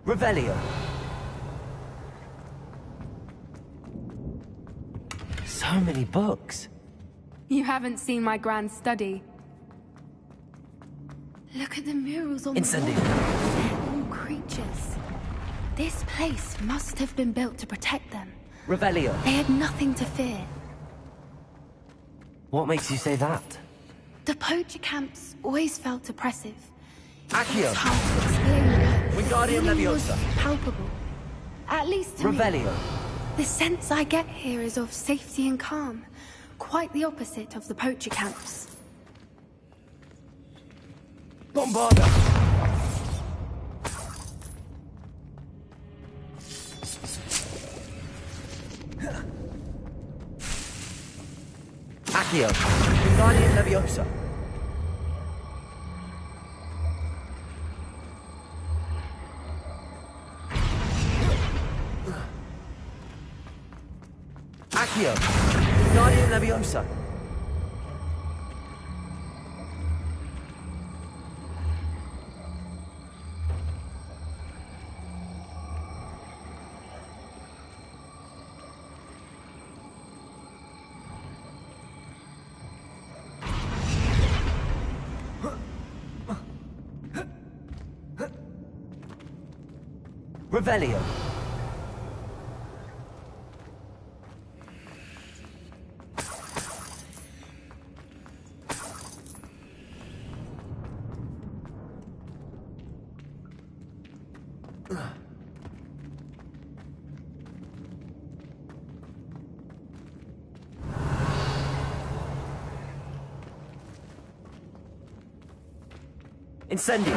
Revelio. So many books. You haven't seen my grand study. Look at the murals on the Incendio. wall. They're all creatures. This place must have been built to protect them. Revelio. They had nothing to fear. What makes you say that? The poacher camps always felt oppressive. Accio. It's hard to explain, but the Wingardium feeling was Leviosa. palpable. At least to me. Revelio. The sense I get here is of safety and calm. Quite the opposite of the poacher camps. Bombarda. Accio. Wingardium Leviosa. Accio. Wingardium Leviosa. Revelio. Incendio.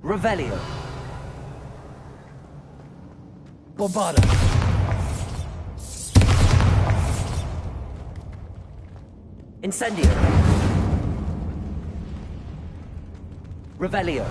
Revelio. Bombarda. Incendio. Revelio.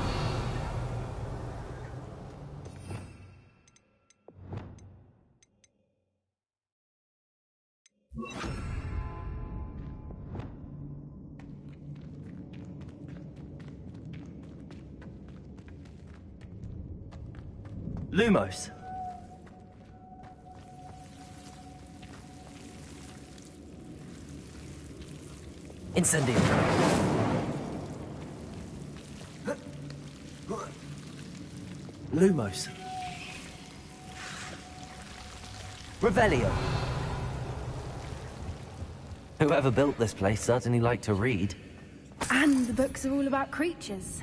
Lumos. Incendio. Lumos. Revelio. Whoever built this place certainly liked to read. And the books are all about creatures.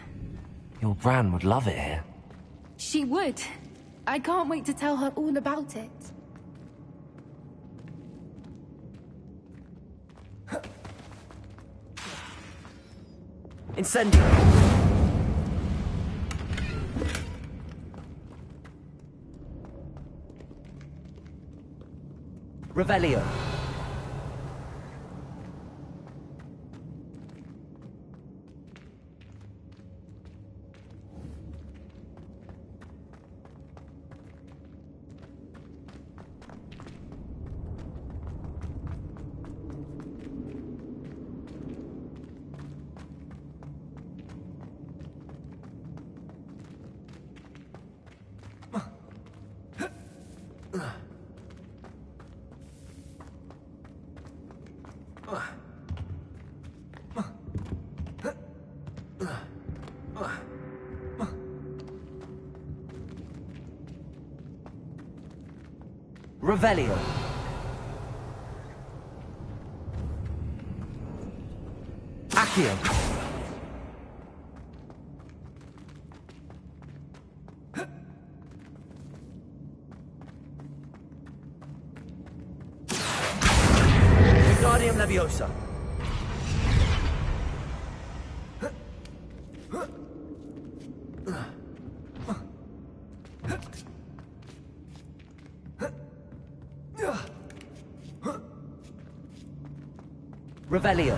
Your Bran would love it here. She would. I can't wait to tell her all about it. Incendio. Revelio. Revelio. Accio. Wingardium Leviosa. Revelio.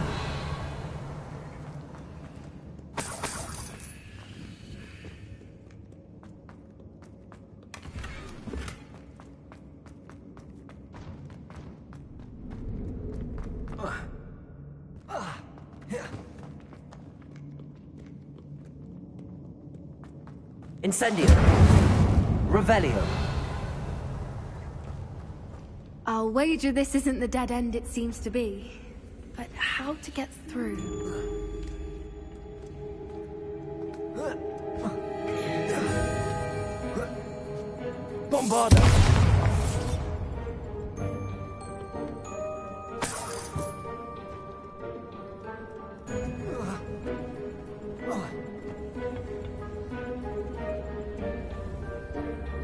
Incendio. Revelio. I'll wager this isn't the dead end it seems to be. But how to get through? Bombarda.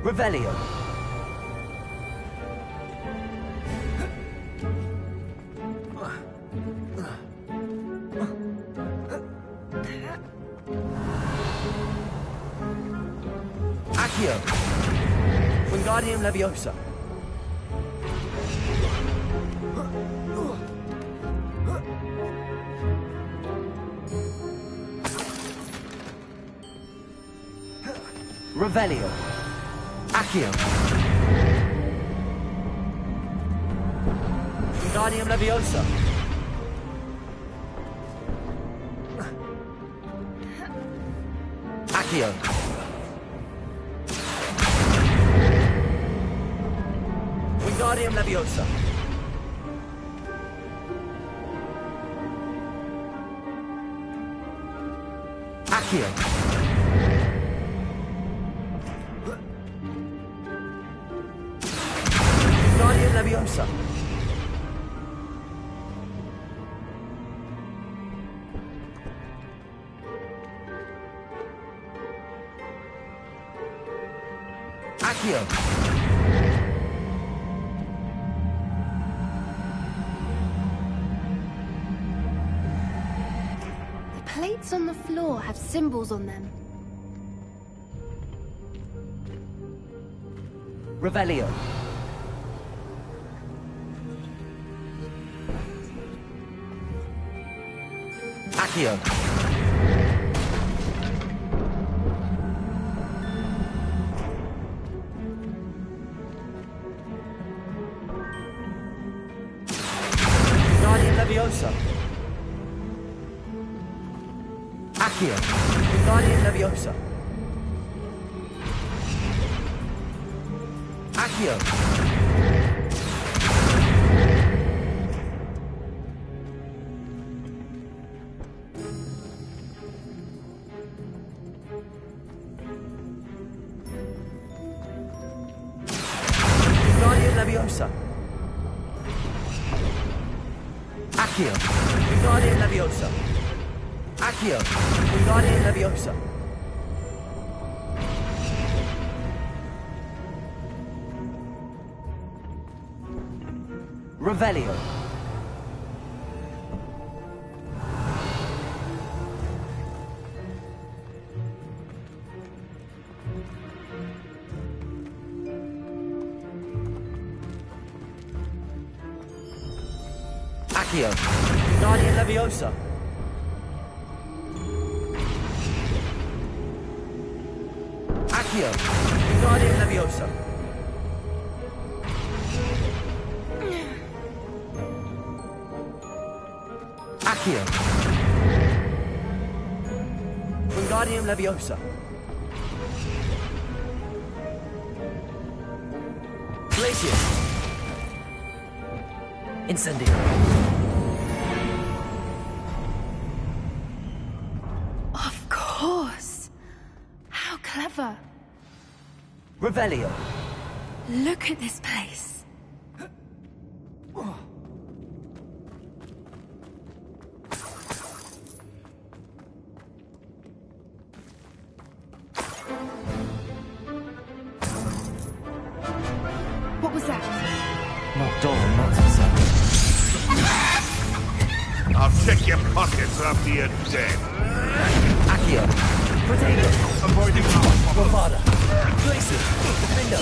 Revelio. Accio. Wingardium Leviosa. Revelio. Accio. Wingardium Leviosa. Accio. Wingardium Leviosa. Accio. Wingardium Leviosa. Accio. Plates on the floor have symbols on them. Revelio. Accio. Wingardium Leviosa. Accio. Wingardium Leviosa. Accio. Wingardium Leviosa. Accio. Wingardium Leviosa. Accio. Wingardium Leviosa. Revelio. Accio. Wingardium Leviosa. Accio. Wingardium Leviosa. Accio. Wingardium Leviosa. Glacius. Incendio. Of course. How clever. Revelio. Look at this place. What was that? Not Dawn, not so. I'll check your pockets after you're dead. Accio. Protego. Avoiding power. Bombarda. Glacius. Defendo.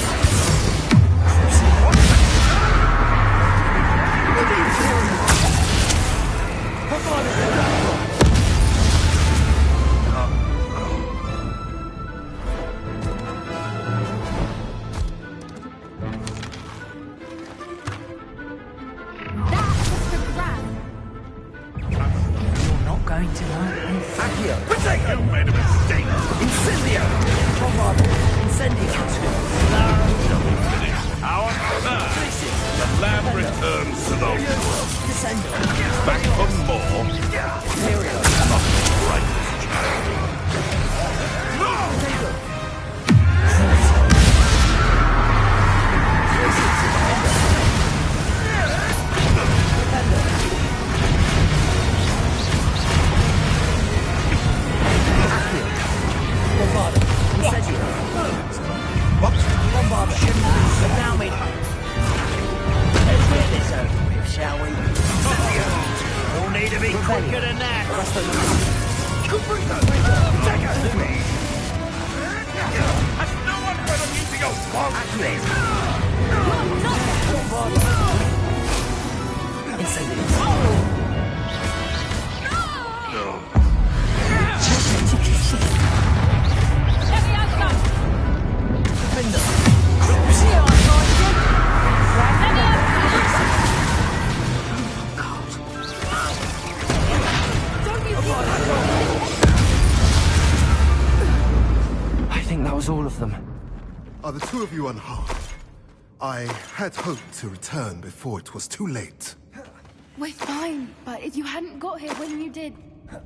All of them. Are the two of you unharmed? I had hoped to return before it was too late. We're fine, but if you hadn't got here when you did,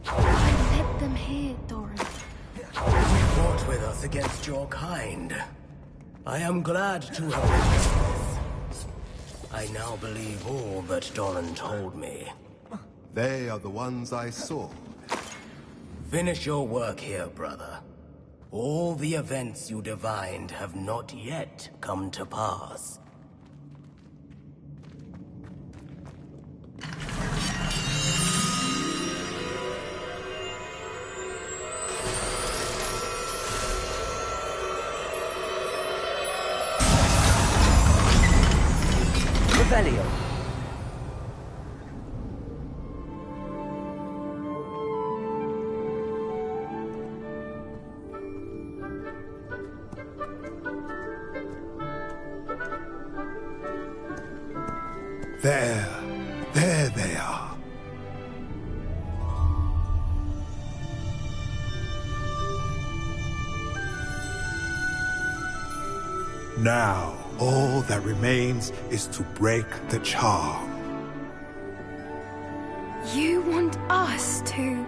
I led them here, Doran. You fought with us against your kind. I am glad to have witnessed this. I now believe all that Doran told me. They are the ones I saw. Finish your work here, brother. All the events you divined have not yet come to pass. Revelio. There they are. Now, all that remains is to break the charm. You want us to...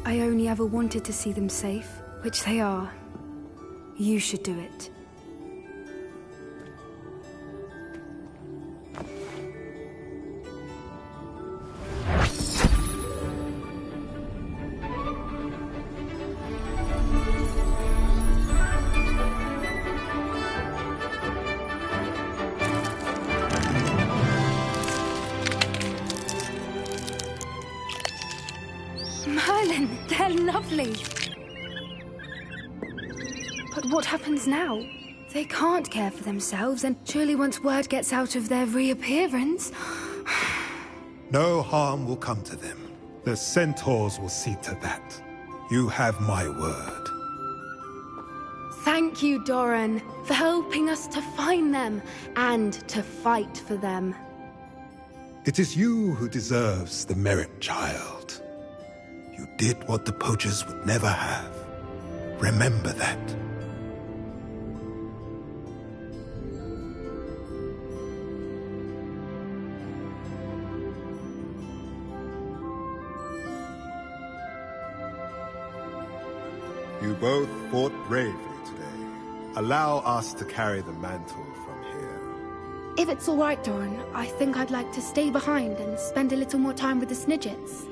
I only ever wanted to see them safe, which they are. You should do it. Merlin, they're lovely. But what happens now? They can't care for themselves, and surely once word gets out of their reappearance... No harm will come to them. The centaurs will see to that. You have my word. Thank you, Doran, for helping us to find them, and to fight for them. It is you who deserves the merit, child. You did what the poachers would never have. Remember that. You both fought bravely today. Allow us to carry the mantle from here. If it's all right, Doran, I think I'd like to stay behind and spend a little more time with the Snidgets.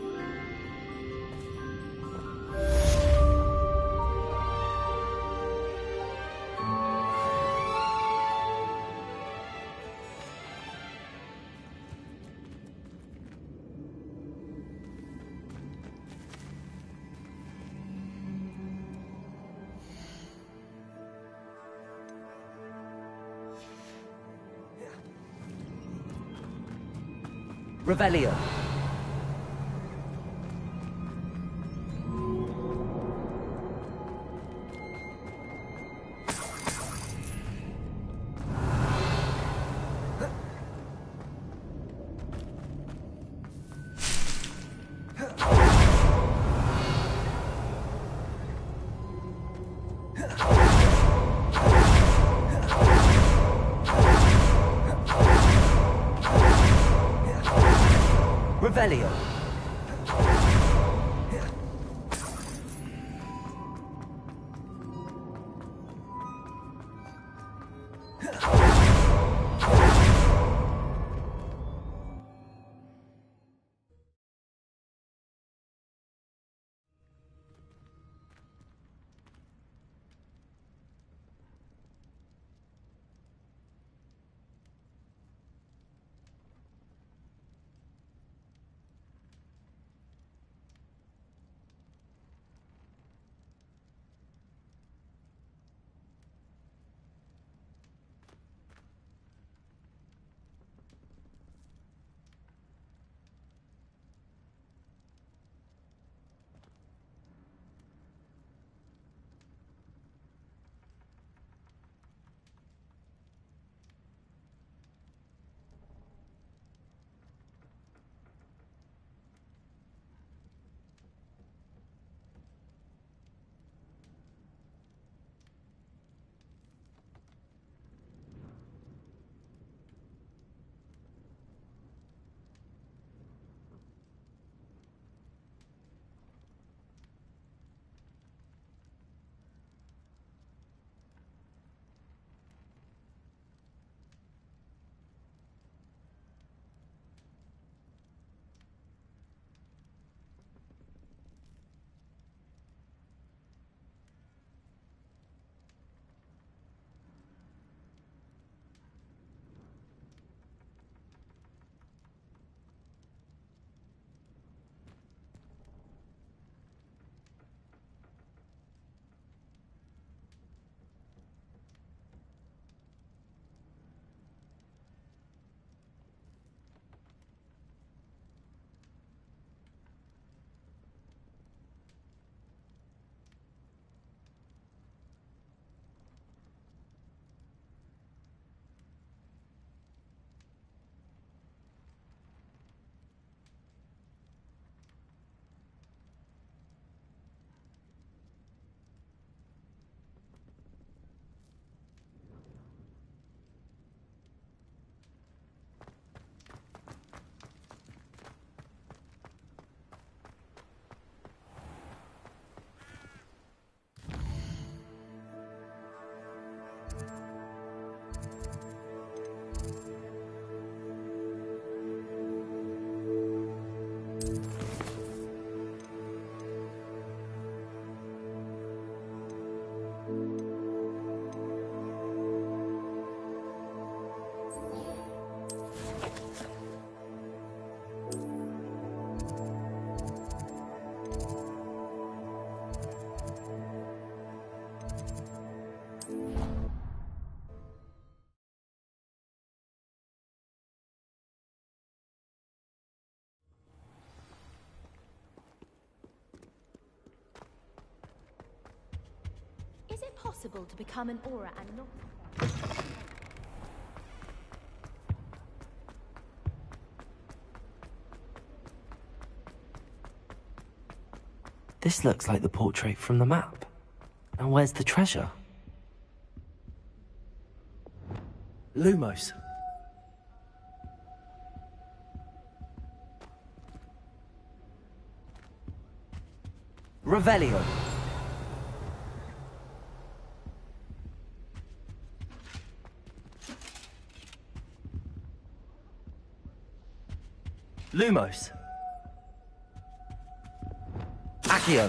Revelio. Revelio. Is it possible to become an aura and not... This looks like the portrait from the map. And where's the treasure? Lumos. Revelio. Lumos. Accio.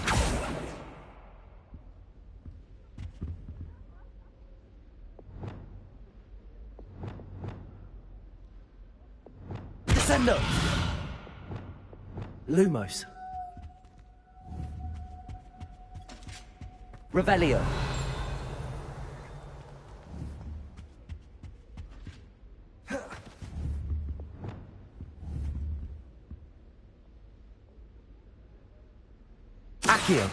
Descendo. Lumos. Revelio. Accio!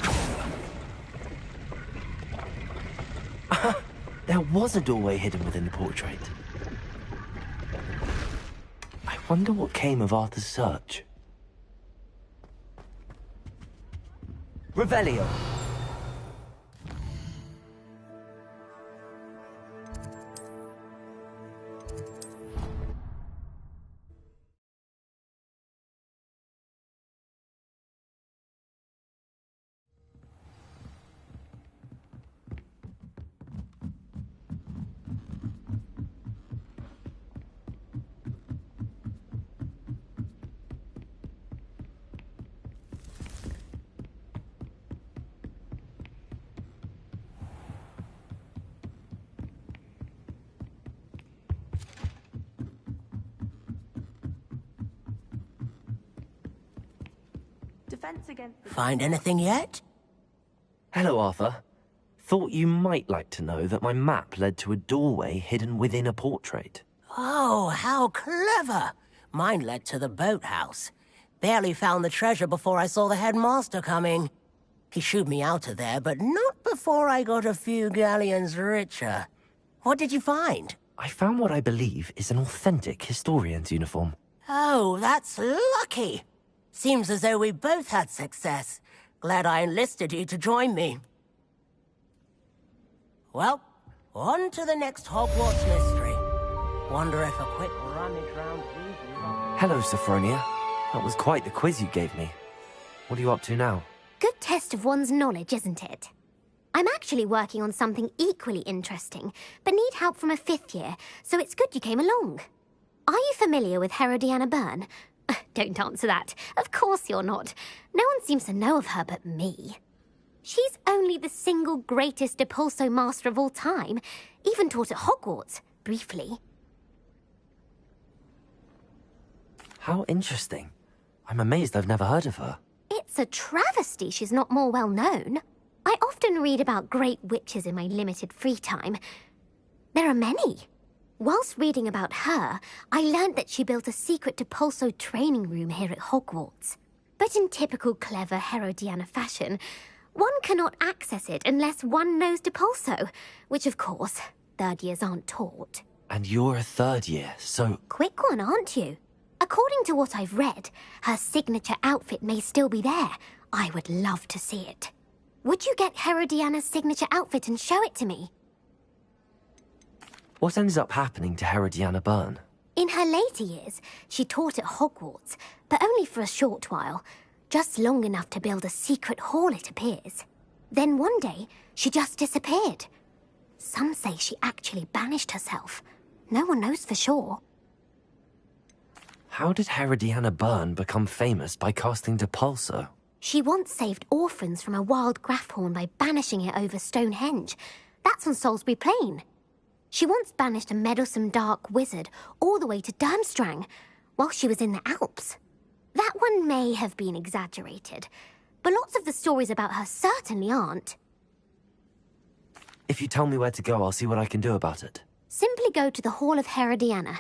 There was a doorway hidden within the portrait. I wonder what came of Arthur's search. Revelio! Defense against the... Find anything yet? Hello, Arthur. Thought you might like to know that my map led to a doorway hidden within a portrait. Oh, how clever! Mine led to the boathouse. Barely found the treasure before I saw the headmaster coming. He shooed me out of there, but not before I got a few galleons richer. What did you find? I found what I believe is an authentic historian's uniform. Oh, that's lucky. Seems as though we both had success. Glad I enlisted you to join me. Well, on to the next Hogwarts mystery. Wonder if a quick rummage round these... Hello, Sophronia. That was quite the quiz you gave me. What are you up to now? Good test of one's knowledge, isn't it? I'm actually working on something equally interesting, but need help from a 5th year, so it's good you came along. Are you familiar with Herodiana Byrne? Don't answer that. Of course you're not. No one seems to know of her but me. She's only the single greatest Depulso master of all time. Even taught at Hogwarts, briefly. How interesting. I'm amazed I've never heard of her. It's a travesty she's not more well known. I often read about great witches in my limited free time. There are many. Whilst reading about her, I learned that she built a secret Depulso training room here at Hogwarts. But in typical clever Herodiana fashion, one cannot access it unless one knows Depulso, which of course, 3rd years aren't taught. And you're a 3rd year, so... Quick one, aren't you? According to what I've read, her signature outfit may still be there. I would love to see it. Would you get Herodiana's signature outfit and show it to me? What ends up happening to Herodiana Byrne? In her later years, she taught at Hogwarts, but only for a short while. Just long enough to build a secret hall, it appears. Then one day, she just disappeared. Some say she actually banished herself. No one knows for sure. How did Herodiana Byrne become famous by casting Depulso? She once saved orphans from a wild Grafhorn by banishing it over Stonehenge. That's on Salisbury Plain. She once banished a meddlesome dark wizard all the way to Durmstrang, while she was in the Alps. That one may have been exaggerated, but lots of the stories about her certainly aren't. If you tell me where to go, I'll see what I can do about it. Simply go to the Hall of Herodiana.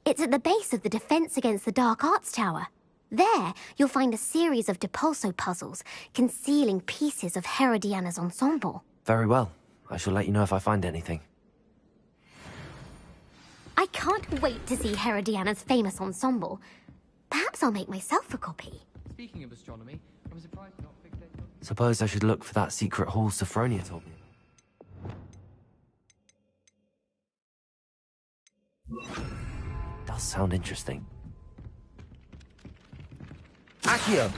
It's at the base of the Defense Against the Dark Arts Tower. There, you'll find a series of Depulso puzzles concealing pieces of Herodiana's ensemble. Very well. I shall let you know if I find anything. I can't wait to see Herodiana's famous ensemble. Perhaps I'll make myself a copy. Speaking of astronomy, I'm surprised not fixated on... Suppose I should look for that secret hall Sophronia told me about. Does sound interesting. Accio!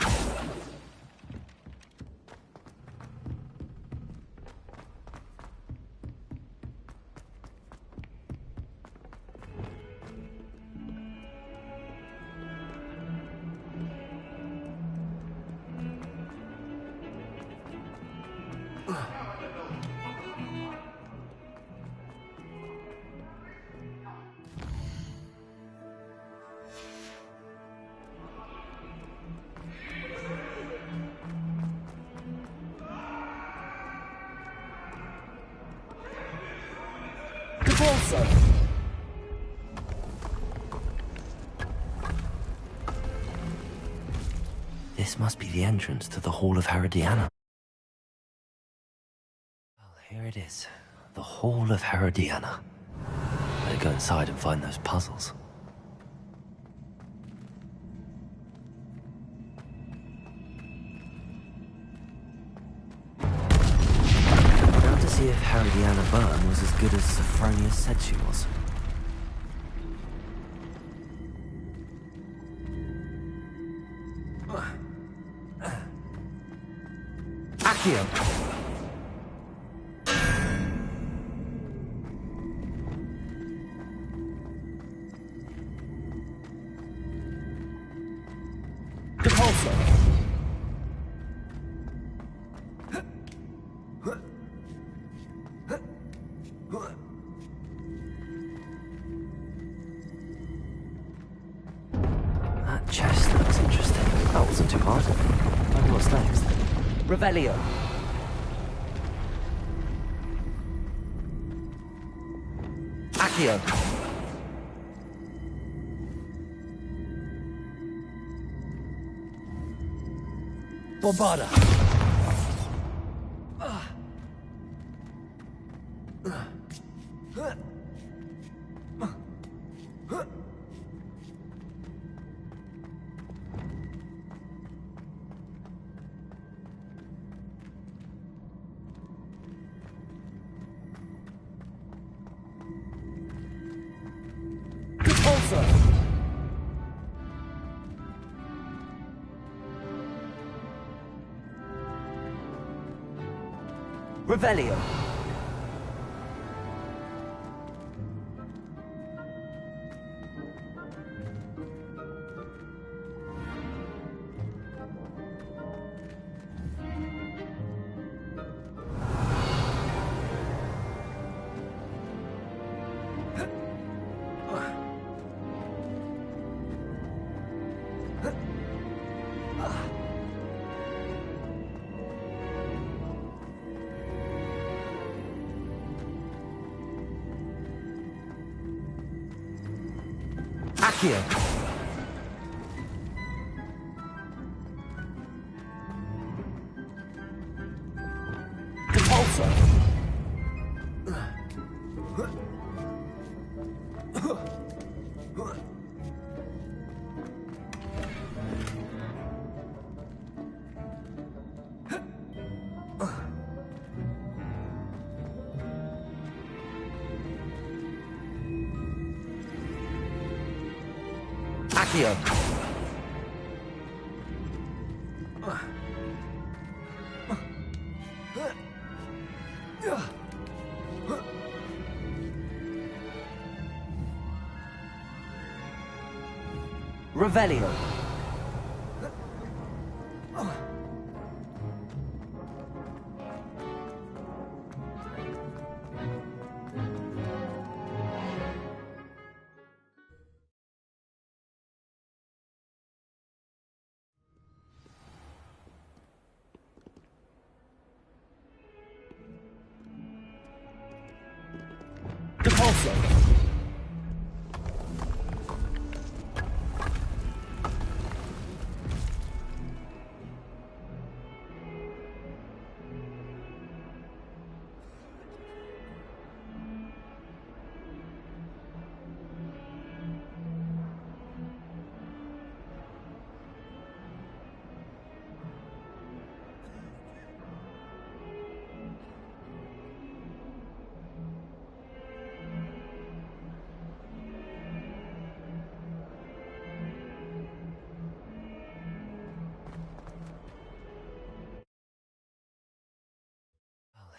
This must be the entrance to the Hall of Herodiana. Here it is. The Hall of Herodiana. Better go inside and find those puzzles. Now to see if Herodiana Byrne was as good as Sophronia said she was. Accio! Repulsor! That chest looks interesting. That wasn't too hard. Wonder what's next. Revelio. Accio. Bombarda. Repulsor. Revelio. Accio. Repulsor. Accio. Revelio. Repulsor.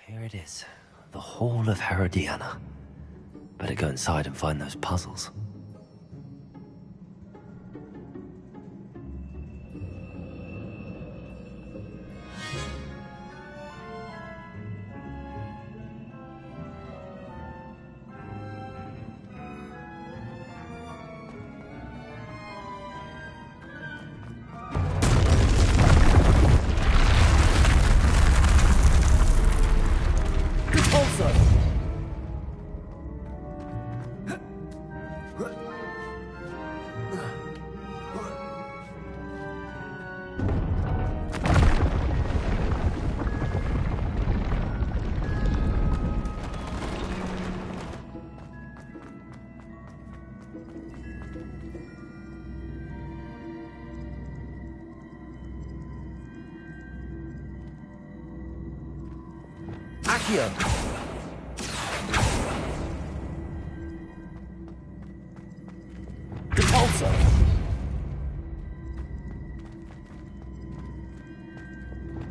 Here it is. The Hall of Herodiana. Better go inside and find those puzzles. Repulsor! Accio! Repulsor!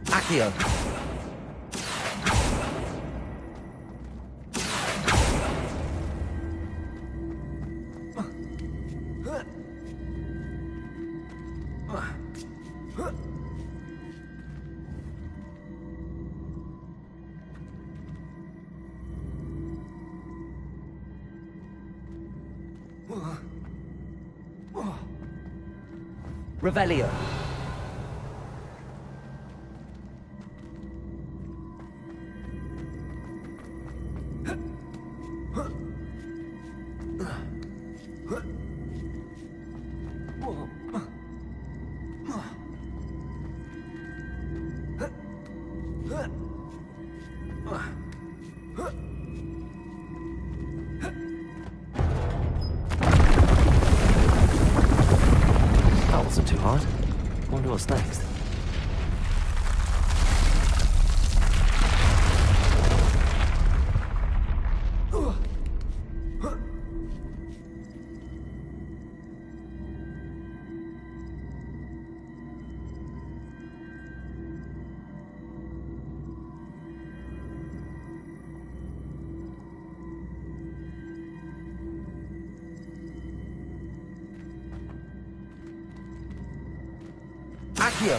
Accio! Revelio. That wasn't too hard. Wonder what's next. Accio!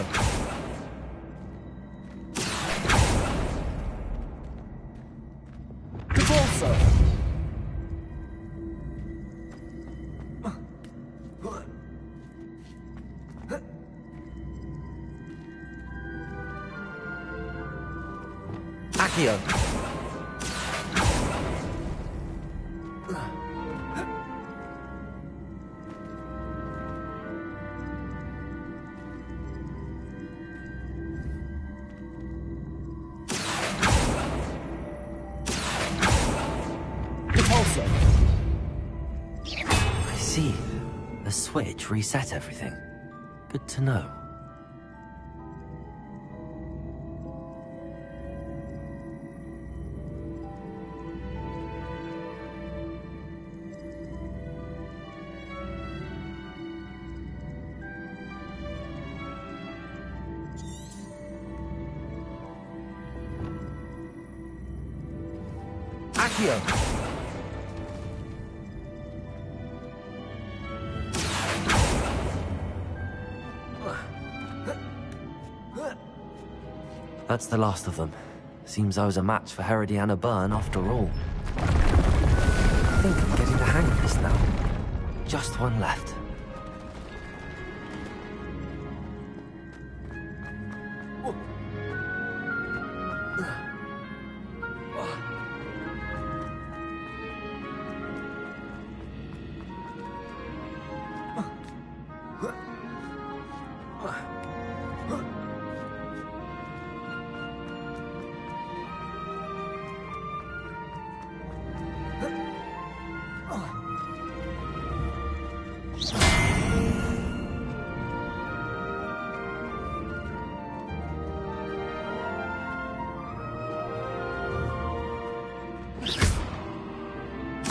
Repulsor! Accio! I see. The switch reset everything. Good to know. Accio! That's the last of them. Seems I was a match for Herodiana Byrne after all. I think I'm getting the hang of this now. Just one left.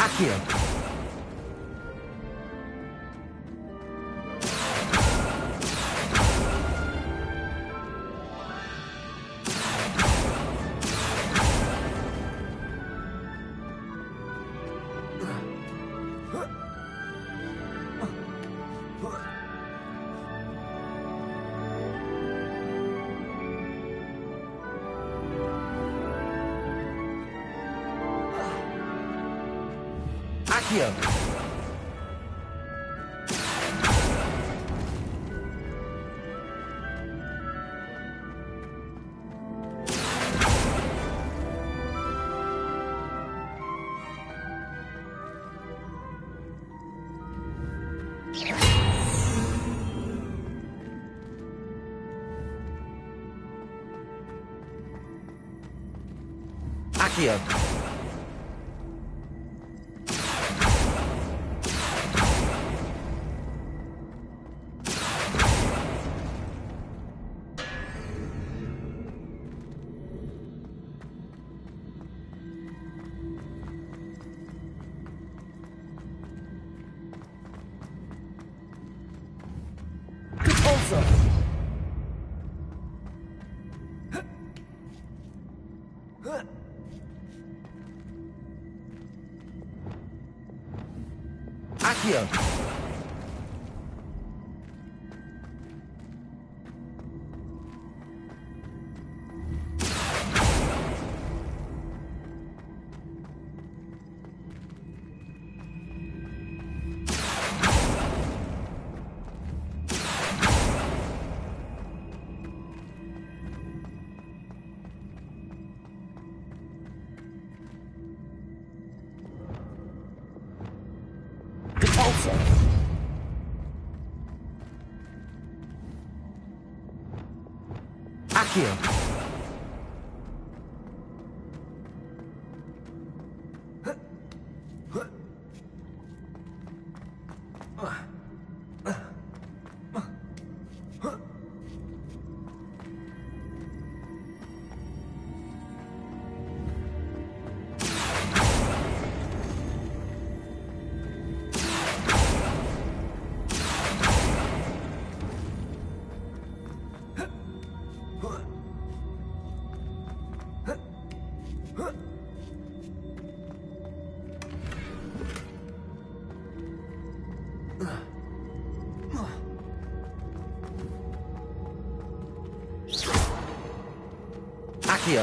Accio! Accio! Accio! Repulsor! Accio! Repulsor! Accio! Accio!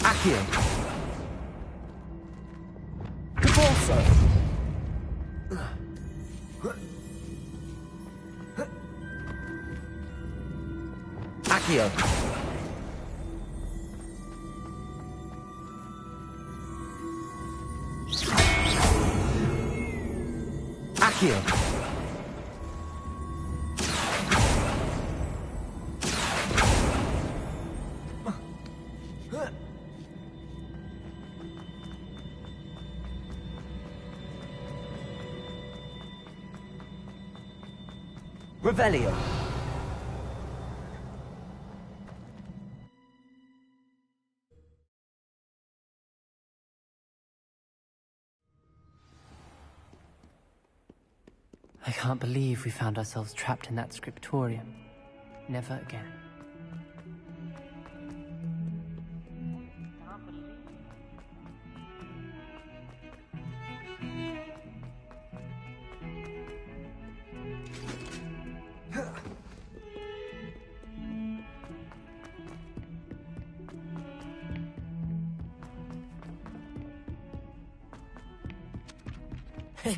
Accio! Repulsor! Accio! Accio! Revelio! I can't believe we found ourselves trapped in that scriptorium. Never again.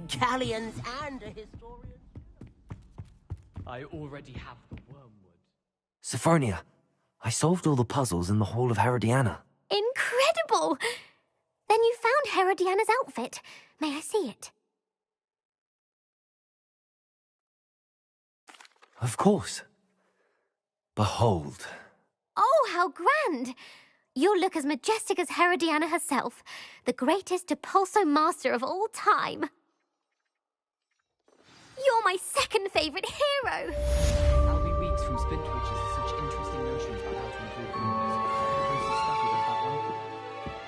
Galleons and a historian. I already have the wormwood. Sophronia, I solved all the puzzles in the Hall of Herodiana. Incredible! Then you found Herodiana's outfit. May I see it? Of course. Behold. Oh, how grand! You'll look as majestic as Herodiana herself, the greatest Depulso master of all time. You're my second favorite hero! I'll be weeks from Splint Witches with such interesting notions about how to improve the movies. I suppose stuff with that one.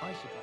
I should go.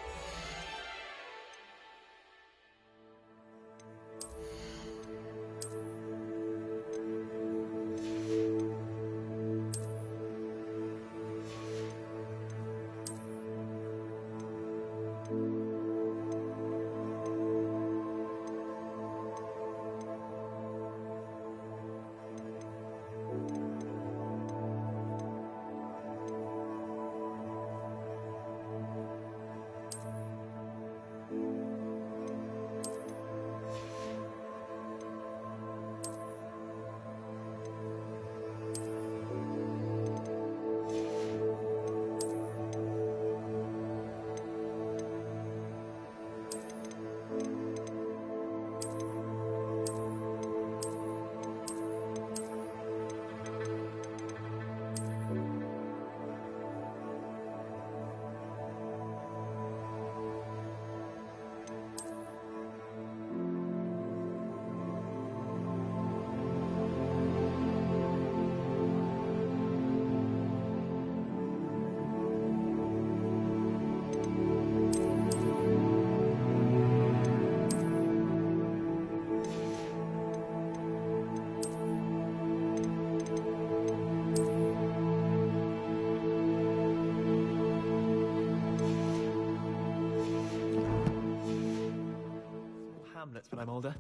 hamlets when I'm older.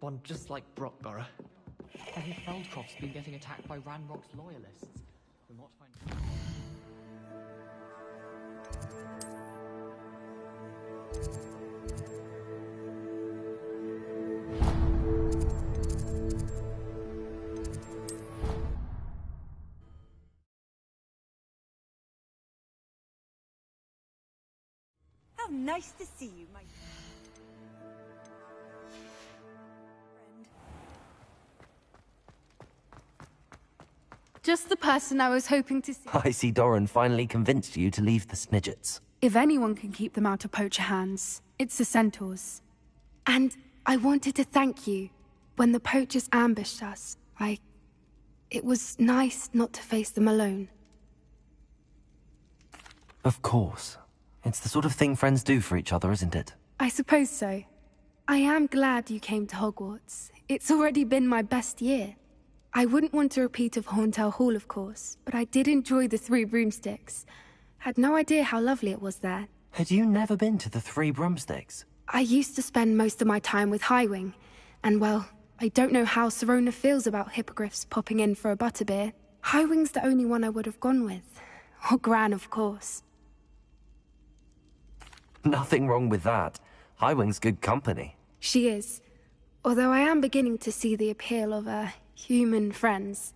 One just like Brockborough. I hear Feldcroft's been getting attacked by Ranrock's loyalists. We'll not find... How nice to see you, my friend. Just the person I was hoping to see. I see Doran finally convinced you to leave the Snidgets. If anyone can keep them out of poacher hands, it's the centaurs. And I wanted to thank you. When the poachers ambushed us, it was nice not to face them alone. Of course. It's the sort of thing friends do for each other, isn't it? I suppose so. I am glad you came to Hogwarts. It's already been my best year. I wouldn't want a repeat of Horntail Hall, of course, but I did enjoy the Three Broomsticks. Had no idea how lovely it was there. Had you never been to the Three Broomsticks? I used to spend most of my time with Highwing, and well, I don't know how Serona feels about hippogriffs popping in for a butterbeer. Highwing's the only one I would have gone with. Or Gran, of course. Nothing wrong with that. Highwing's good company. She is. Although I am beginning to see the appeal of, human friends.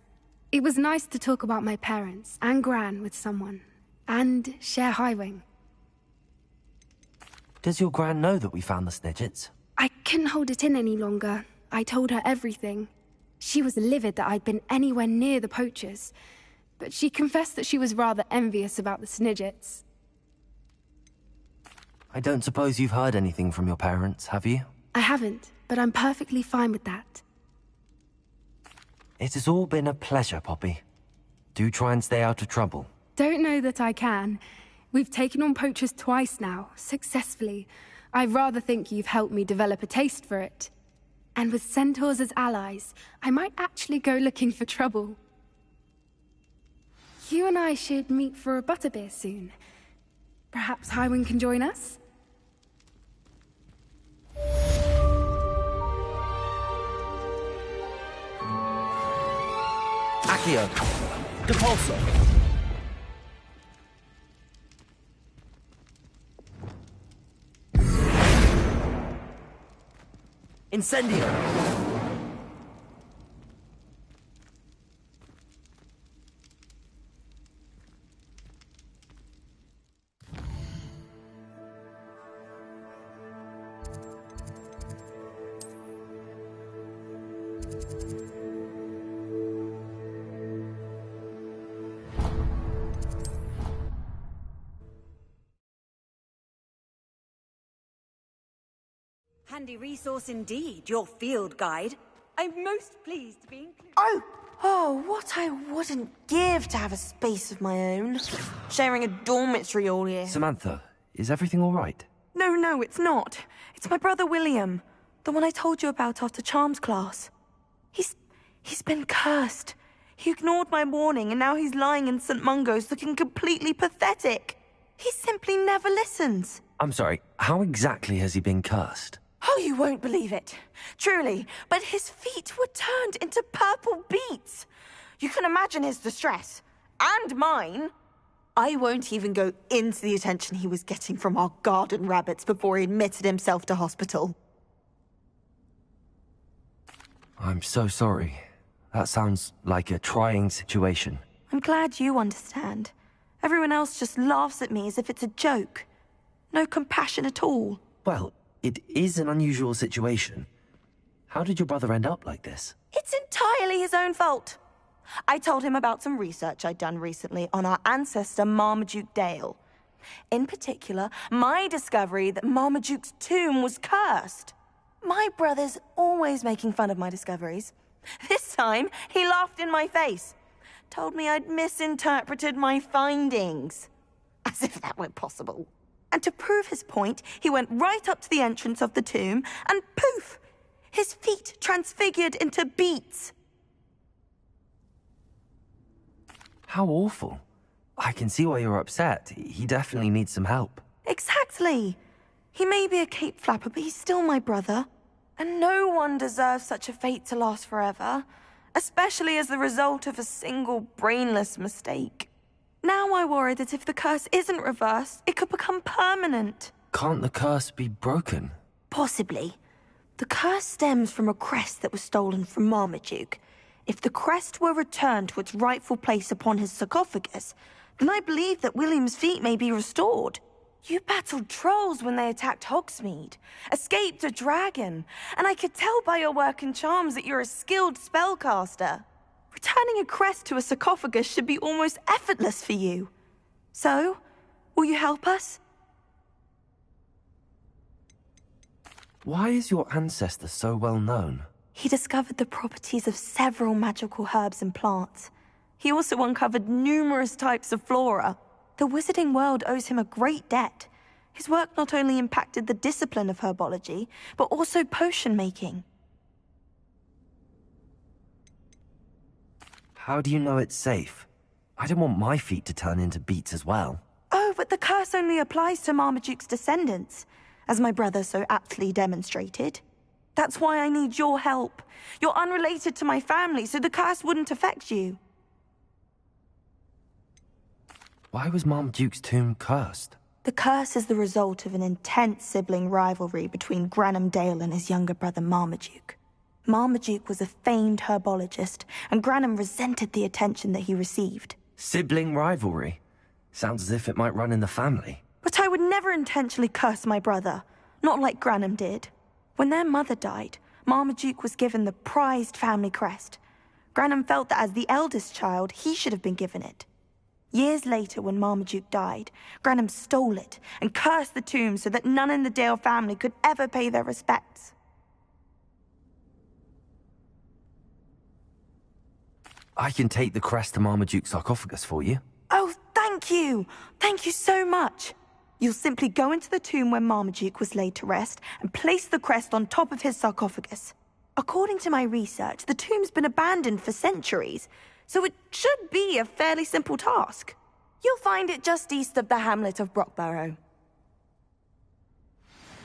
It was nice to talk about my parents and Gran with someone. And share Highwing. Does your Gran know that we found the Snidgets? I couldn't hold it in any longer. I told her everything. She was livid that I'd been anywhere near the poachers. But she confessed that she was rather envious about the Snidgets. I don't suppose you've heard anything from your parents, have you? I haven't, but I'm perfectly fine with that. It has all been a pleasure, Poppy. Do try and stay out of trouble. Don't know that I can. We've taken on poachers twice now, successfully. I rather think you've helped me develop a taste for it. And with centaurs as allies, I might actually go looking for trouble. You and I should meet for a butterbeer soon. Perhaps Highwing can join us? Accio! Depulso! Incendio! Handy resource indeed, your field guide. I'm most pleased to be included. Oh, what I wouldn't give to have a space of my own. Sharing a dormitory all year. Samantha, is everything all right? No, it's not. It's my brother William. The one I told you about after Charms class. He's been cursed. He ignored my warning and now he's lying in St. Mungo's looking completely pathetic. He simply never listens. I'm sorry, how exactly has he been cursed? Oh, you won't believe it. Truly, but his feet were turned into purple beets. You can imagine his distress. And mine. I won't even go into the attention he was getting from our garden rabbits before he admitted himself to hospital. I'm so sorry. That sounds like a trying situation. I'm glad you understand. Everyone else just laughs at me as if it's a joke. No compassion at all. Well, it is an unusual situation. How did your brother end up like this? It's entirely his own fault. I told him about some research I'd done recently on our ancestor Marmaduke Dale. In particular, my discovery that Marmaduke's tomb was cursed. My brother's always making fun of my discoveries. This time, he laughed in my face. Told me I'd misinterpreted my findings. As if that were possible. And to prove his point, he went right up to the entrance of the tomb, and poof! His feet transfigured into beets. How awful. I can see why you're upset. He definitely needs some help. Exactly. He may be a cape flapper, but he's still my brother. And no one deserves such a fate to last forever, especially as the result of a single brainless mistake. Now I worry that if the curse isn't reversed, it could become permanent. Can't the curse be broken? Possibly. The curse stems from a crest that was stolen from Marmaduke. If the crest were returned to its rightful place upon his sarcophagus, then I believe that William's feat may be restored. You battled trolls when they attacked Hogsmeade, escaped a dragon, and I could tell by your work and charms that you're a skilled spellcaster. Returning a crest to a sarcophagus should be almost effortless for you. So, will you help us? Why is your ancestor so well known? He discovered the properties of several magical herbs and plants. He also uncovered numerous types of flora. The wizarding world owes him a great debt. His work not only impacted the discipline of herbology, but also potion making. How do you know it's safe? I don't want my feet to turn into beets as well. Oh, but the curse only applies to Marmaduke's descendants, as my brother so aptly demonstrated. That's why I need your help. You're unrelated to my family, so the curse wouldn't affect you. Why was Marmaduke's tomb cursed? The curse is the result of an intense sibling rivalry between Granham Dale and his younger brother Marmaduke. Marmaduke was a famed herbologist, and Granham resented the attention that he received. Sibling rivalry? Sounds as if it might run in the family. But I would never intentionally curse my brother, not like Granham did. When their mother died, Marmaduke was given the prized family crest. Granham felt that as the eldest child, he should have been given it. Years later, when Marmaduke died, Granham stole it and cursed the tomb so that none in the Dale family could ever pay their respects. I can take the crest to Marmaduke's sarcophagus for you. Oh, thank you! Thank you so much! You'll simply go into the tomb where Marmaduke was laid to rest and place the crest on top of his sarcophagus. According to my research, the tomb's been abandoned for centuries, so it should be a fairly simple task. You'll find it just east of the hamlet of Brockborough.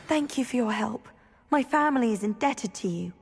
Thank you for your help. My family is indebted to you.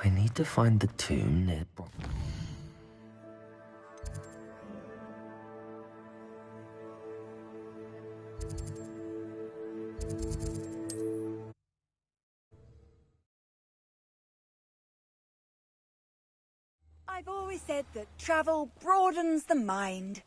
I need to find the tomb near I've always said that travel broadens the mind.